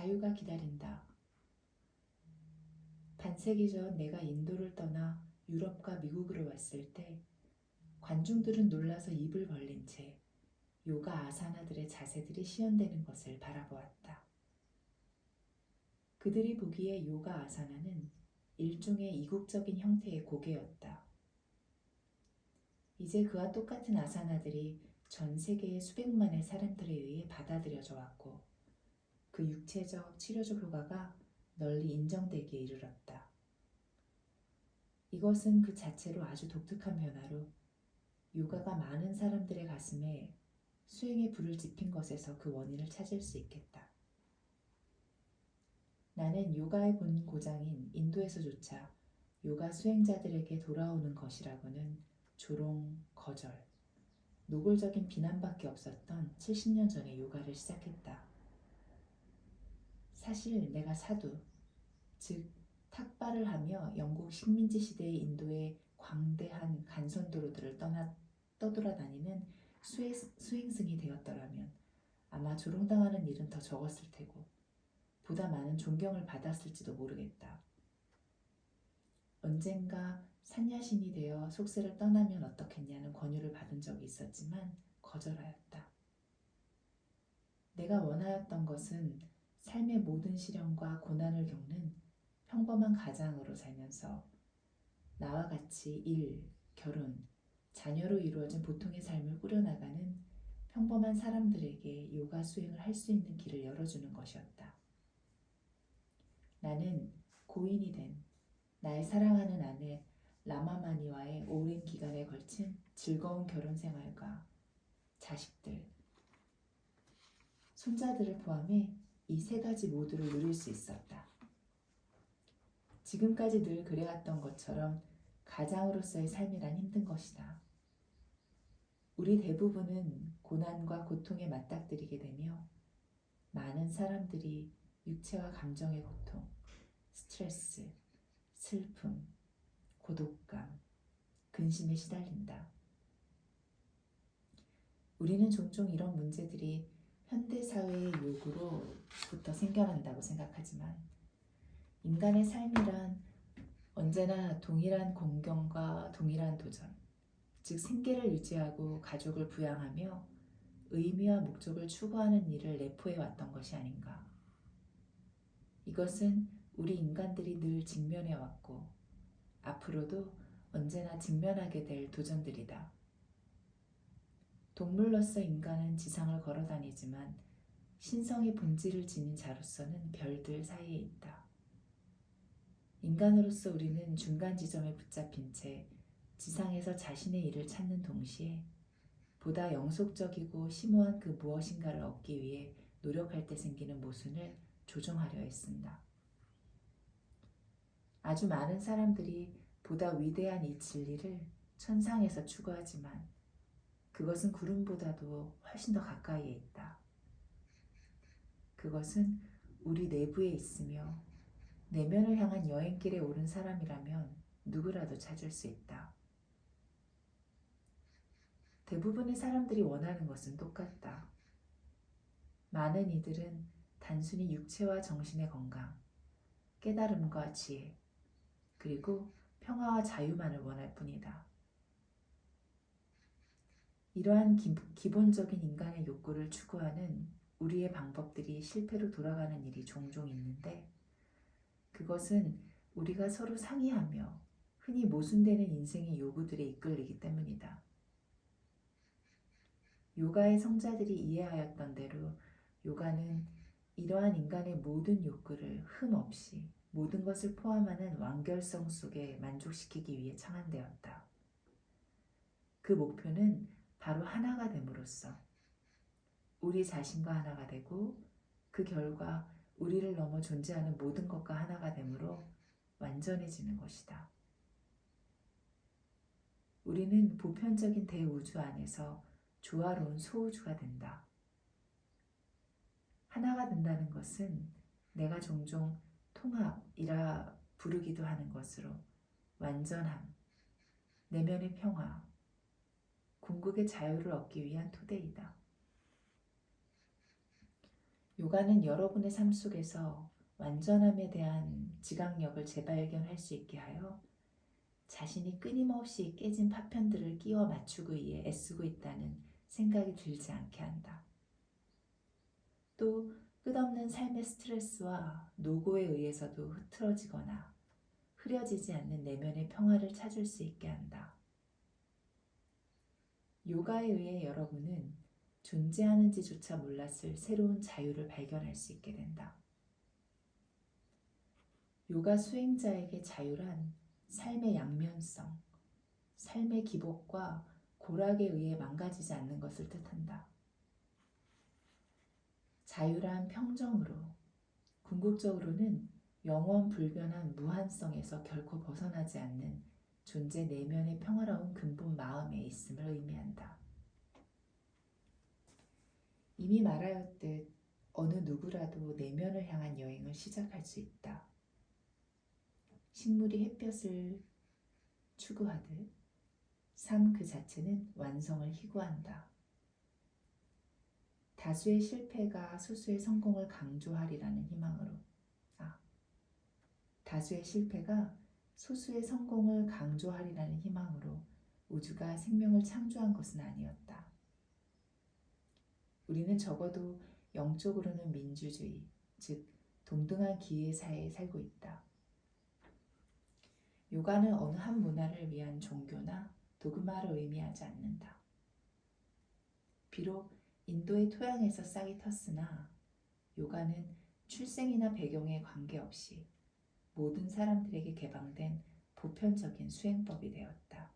자유가 기다린다. 반세기 전 내가 인도를 떠나 유럽과 미국으로 왔을 때 관중들은 놀라서 입을 벌린 채 요가 아사나들의 자세들이 시연되는 것을 바라보았다. 그들이 보기에 요가 아사나는 일종의 이국적인 형태의 고개였다. 이제 그와 똑같은 아사나들이 전 세계의 수백만의 사람들에 의해 받아들여져 왔고 그 육체적, 치료적 효과가 널리 인정되기에 이르렀다. 이것은 그 자체로 아주 독특한 변화로 요가가 많은 사람들의 가슴에 수행의 불을 지핀 것에서 그 원인을 찾을 수 있겠다. 나는 요가의 본 고장인 인도에서조차 요가 수행자들에게 돌아오는 것이라고는 조롱, 거절, 노골적인 비난밖에 없었던 70년 전에 요가를 시작했다. 사실 내가 사두, 즉 탁발을 하며 영국 식민지 시대의 인도의 광대한 간선도로들을 떠돌아다니는 수행승이 되었더라면 아마 조롱당하는 일은 더 적었을 테고 보다 많은 존경을 받았을지도 모르겠다. 언젠가 산야신이 되어 속세를 떠나면 어떻겠냐는 권유를 받은 적이 있었지만 거절하였다. 내가 원하였던 것은 삶의 모든 시련과 고난을 겪는 평범한 가장으로 살면서 나와 같이 일, 결혼, 자녀로 이루어진 보통의 삶을 꾸려나가는 평범한 사람들에게 요가 수행을 할 수 있는 길을 열어주는 것이었다. 나는 고인이 된 나의 사랑하는 아내 라마마니와의 오랜 기간에 걸친 즐거운 결혼 생활과 자식들, 손자들을 포함해 이 세 가지 모두를 누릴 수 있었다. 지금까지 늘 그래왔던 것처럼 가장으로서의 삶이란 힘든 것이다. 우리 대부분은 고난과 고통에 맞닥뜨리게 되며 많은 사람들이 육체와 감정의 고통, 스트레스, 슬픔, 고독감, 근심에 시달린다. 우리는 종종 이런 문제들이 현대사회의 요구로부터 생겨난다고 생각하지만 인간의 삶이란 언제나 동일한 공경과 동일한 도전, 즉 생계를 유지하고 가족을 부양하며 의미와 목적을 추구하는 일을 내포해 왔던 것이 아닌가. 이것은 우리 인간들이 늘 직면해 왔고 앞으로도 언제나 직면하게 될 도전들이다. 동물로서 인간은 지상을 걸어다니지만 신성의 본질을 지닌 자로서는 별들 사이에 있다. 인간으로서 우리는 중간 지점에 붙잡힌 채 지상에서 자신의 일을 찾는 동시에 보다 영속적이고 심오한 그 무엇인가를 얻기 위해 노력할 때 생기는 모순을 조정하려 했습니다. 아주 많은 사람들이 보다 위대한 이 진리를 천상에서 추구하지만 그것은 구름보다도 훨씬 더 가까이에 있다. 그것은 우리 내부에 있으며 내면을 향한 여행길에 오른 사람이라면 누구라도 찾을 수 있다. 대부분의 사람들이 원하는 것은 똑같다. 많은 이들은 단순히 육체와 정신의 건강, 깨달음과 지혜, 그리고 평화와 자유만을 원할 뿐이다. 이러한 기본적인 인간의 욕구를 추구하는 우리의 방법들이 실패로 돌아가는 일이 종종 있는데 그것은 우리가 서로 상의하며 흔히 모순되는 인생의 요구들에 이끌리기 때문이다. 요가의 성자들이 이해하였던 대로 요가는 이러한 인간의 모든 욕구를 흠 없이 모든 것을 포함하는 완결성 속에 만족시키기 위해 창안되었다. 그 목표는 바로 하나가 됨으로써 우리 자신과 하나가 되고 그 결과 우리를 넘어 존재하는 모든 것과 하나가 되므로 완전해지는 것이다. 우리는 보편적인 대우주 안에서 조화로운 소우주가 된다. 하나가 된다는 것은 내가 종종 통합이라 부르기도 하는 것으로 완전함, 내면의 평화, 궁극의 자유를 얻기 위한 토대이다. 요가는 여러분의 삶 속에서 완전함에 대한 지각력을 재발견할 수 있게 하여 자신이 끊임없이 깨진 파편들을 끼워 맞추기 위해 애쓰고 있다는 생각이 들지 않게 한다. 또 끝없는 삶의 스트레스와 노고에 의해서도 흐트러지거나 흐려지지 않는 내면의 평화를 찾을 수 있게 한다. 요가에 의해 여러분은 존재하는지조차 몰랐을 새로운 자유를 발견할 수 있게 된다. 요가 수행자에게 자유란 삶의 양면성, 삶의 기복과 고락에 의해 망가지지 않는 것을 뜻한다. 자유란 평정으로, 궁극적으로는 영원 불변한 무한성에서 결코 벗어나지 않는 존재 내면의 평화로운 근본 마음에 있음을 의미한다. 이미 말하였듯 어느 누구라도 내면을 향한 여행을 시작할 수 있다. 식물이 햇볕을 추구하듯 삶 그 자체는 완성을 희구한다. 다수의 실패가 소수의 성공을 강조하리라는 희망으로. 다수의 실패가 소수의 성공을 강조하리라는 희망으로 우주가 생명을 창조한 것은 아니었다. 우리는 적어도 영적으로는 민주주의, 즉 동등한 기회 사회에 살고 있다. 요가는 어느 한 문화를 위한 종교나 도그마를 의미하지 않는다. 비록 인도의 토양에서 싹이 텄으나 요가는 출생이나 배경에 관계없이 모든 사람들에게 개방된 보편적인 수행법이 되었다.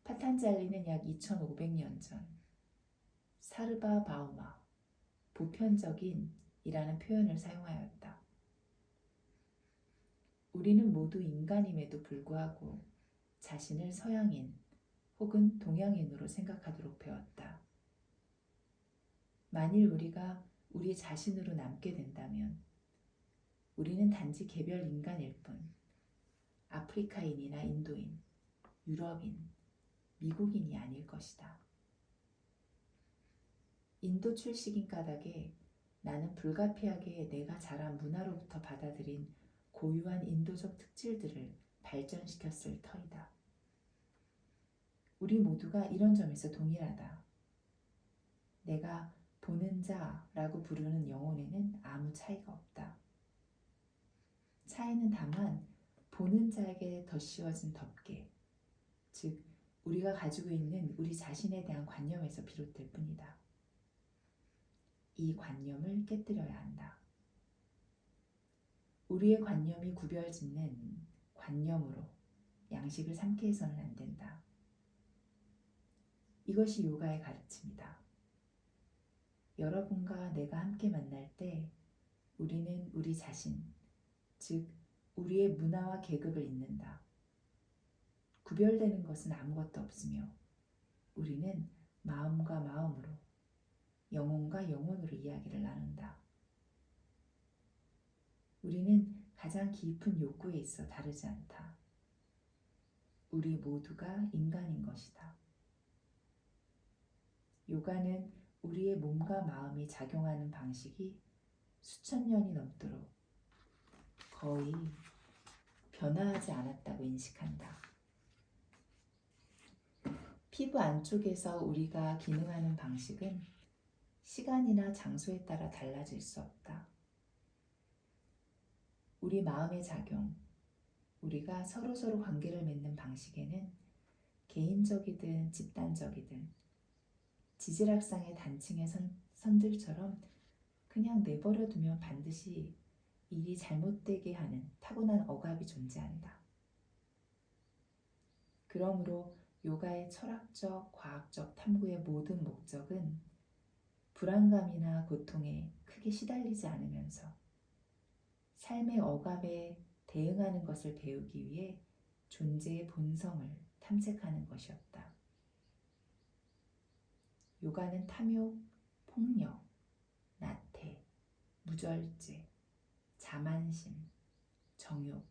파탄잘리는 약 2500년 전 사르바 바우마, 보편적인 이라는 표현을 사용하였다. 우리는 모두 인간임에도 불구하고 자신을 서양인 혹은 동양인으로 생각하도록 배웠다. 만일 우리가 우리 자신으로 남게 된다면 우리는 단지 개별 인간일 뿐 아프리카인이나 인도인, 유럽인, 미국인이 아닐 것이다. 인도 출식인 까닭에 나는 불가피하게 내가 자란 문화로부터 받아들인 고유한 인도적 특질들을 발전시켰을 터이다. 우리 모두가 이런 점에서 동일하다. 내가 보는 자라고 부르는 영혼에는 아무 차이가 없다. 차이는 다만 보는 자에게 덧씌워진 덮개, 즉 우리가 가지고 있는 우리 자신에 대한 관념에서 비롯될 뿐이다. 이 관념을 깨뜨려야 한다. 우리의 관념이 구별짓는 관념으로 양식을 삼게 해서는 안 된다. 이것이 요가의 가르침이다. 여러분과 내가 함께 만날 때 우리는 우리 자신, 즉 우리의 문화와 계급을 잇는다. 구별되는 것은 아무것도 없으며 우리는 마음과 마음으로, 영혼과 영혼으로 이야기를 나눈다. 우리는 가장 깊은 욕구에 있어 다르지 않다. 우리 모두가 인간인 것이다. 요가는 우리의 몸과 마음이 작용하는 방식이 수천 년이 넘도록 거의 변화하지 않았다고 인식한다. 피부 안쪽에서 우리가 기능하는 방식은 시간이나 장소에 따라 달라질 수 없다. 우리 마음의 작용, 우리가 서로서로 관계를 맺는 방식에는 개인적이든 집단적이든 지질학상의 단층의 선들처럼 그냥 내버려 두면 반드시 일이 잘못되게 하는 타고난 억압이 존재한다. 그러므로 요가의 철학적, 과학적 탐구의 모든 목적은 불안감이나 고통에 크게 시달리지 않으면서 삶의 억압에 대응하는 것을 배우기 위해 존재의 본성을 탐색하는 것이었다. 요가는 탐욕, 폭력, 나태, 무절제, 자만심, 정욕,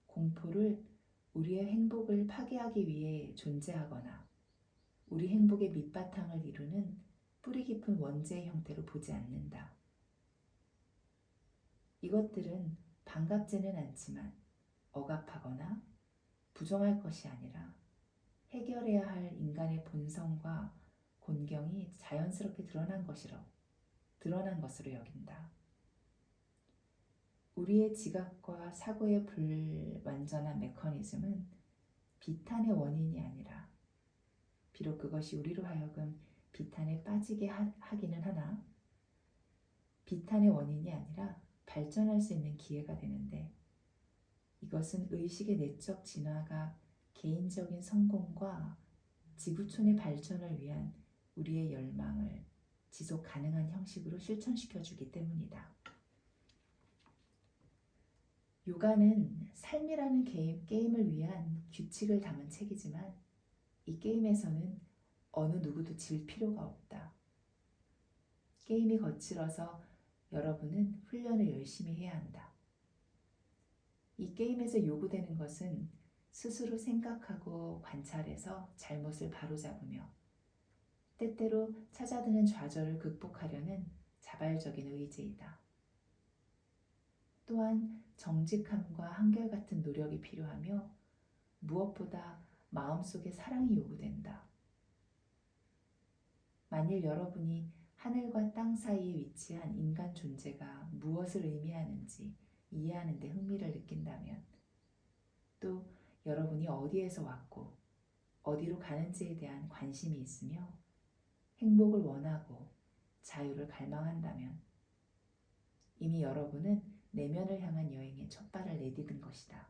공포를 우리의 행복을 파괴하기 위해 존재하거나 우리 행복의 밑바탕을 이루는 뿌리 깊은 원죄의 형태로 보지 않는다. 이것들은 반갑지는 않지만 억압하거나 부정할 것이 아니라 해결해야 할 인간의 본성과 곤경이 자연스럽게 드러난 것으로 여긴다. 우리의 지각과 사고의 불완전한 메커니즘은 비탄의 원인이 아니라, 비록 그것이 우리로 하여금 비탄에 빠지게 하기는 하나, 비탄의 원인이 아니라 발전할 수 있는 기회가 되는데, 이것은 의식의 내적 진화가 개인적인 성공과 지구촌의 발전을 위한 우리의 열망을 지속 가능한 형식으로 실천시켜 주기 때문이다. 요가는 삶이라는 게임을 위한 규칙을 담은 책이지만 이 게임에서는 어느 누구도 질 필요가 없다. 게임이 거칠어서 여러분은 훈련을 열심히 해야 한다. 이 게임에서 요구되는 것은 스스로 생각하고 관찰해서 잘못을 바로잡으며 때때로 찾아드는 좌절을 극복하려는 자발적인 의지이다. 또한 정직함과 한결같은 노력이 필요하며 무엇보다 마음속에 사랑이 요구된다. 만일 여러분이 하늘과 땅 사이에 위치한 인간 존재가 무엇을 의미하는지 이해하는 데 흥미를 느낀다면, 또 여러분이 어디에서 왔고 어디로 가는지에 대한 관심이 있으며 행복을 원하고 자유를 갈망한다면 이미 여러분은 내면을 향한 여행에 첫 발을 내디딘 것이다.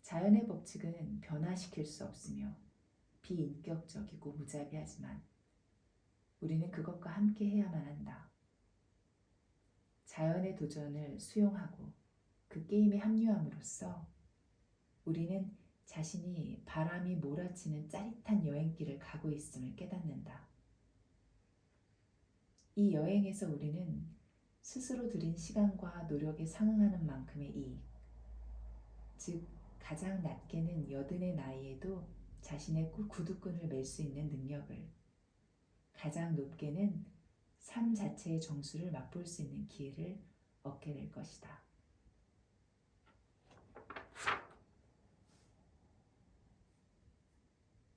자연의 법칙은 변화시킬 수 없으며 비인격적이고 무자비하지만 우리는 그것과 함께 해야만 한다. 자연의 도전을 수용하고 그 게임에 합류함으로써 우리는 자신이 바람이 몰아치는 짜릿한 여행길을 가고 있음을 깨닫는다. 이 여행에서 우리는 스스로 들인 시간과 노력에 상응하는 만큼의 이익, 즉 가장 낮게는 80의 나이에도 자신의 구두끈을 맬 수 있는 능력을, 가장 높게는 삶 자체의 정수를 맛볼 수 있는 기회를 얻게 될 것이다.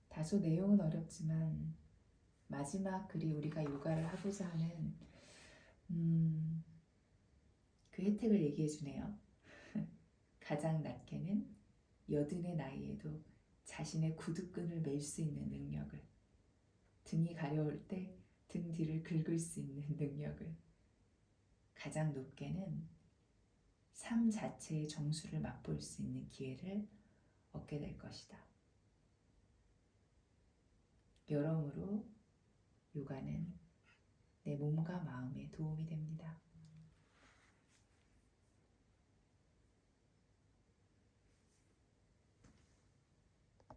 다소 내용은 어렵지만 마지막 글이 우리가 요가를 하고자 하는 그 혜택을 얘기해 주네요. 가장 낮게는 80의 나이에도 자신의 구두끈을 맬 수 있는 능력을, 등이 가려울 때 등 뒤를 긁을 수 있는 능력을, 가장 높게는 삶 자체의 정수를 맛볼 수 있는 기회를 얻게 될 것이다. 여러모로 요가는 내 몸과 마음에 도움이 됩니다.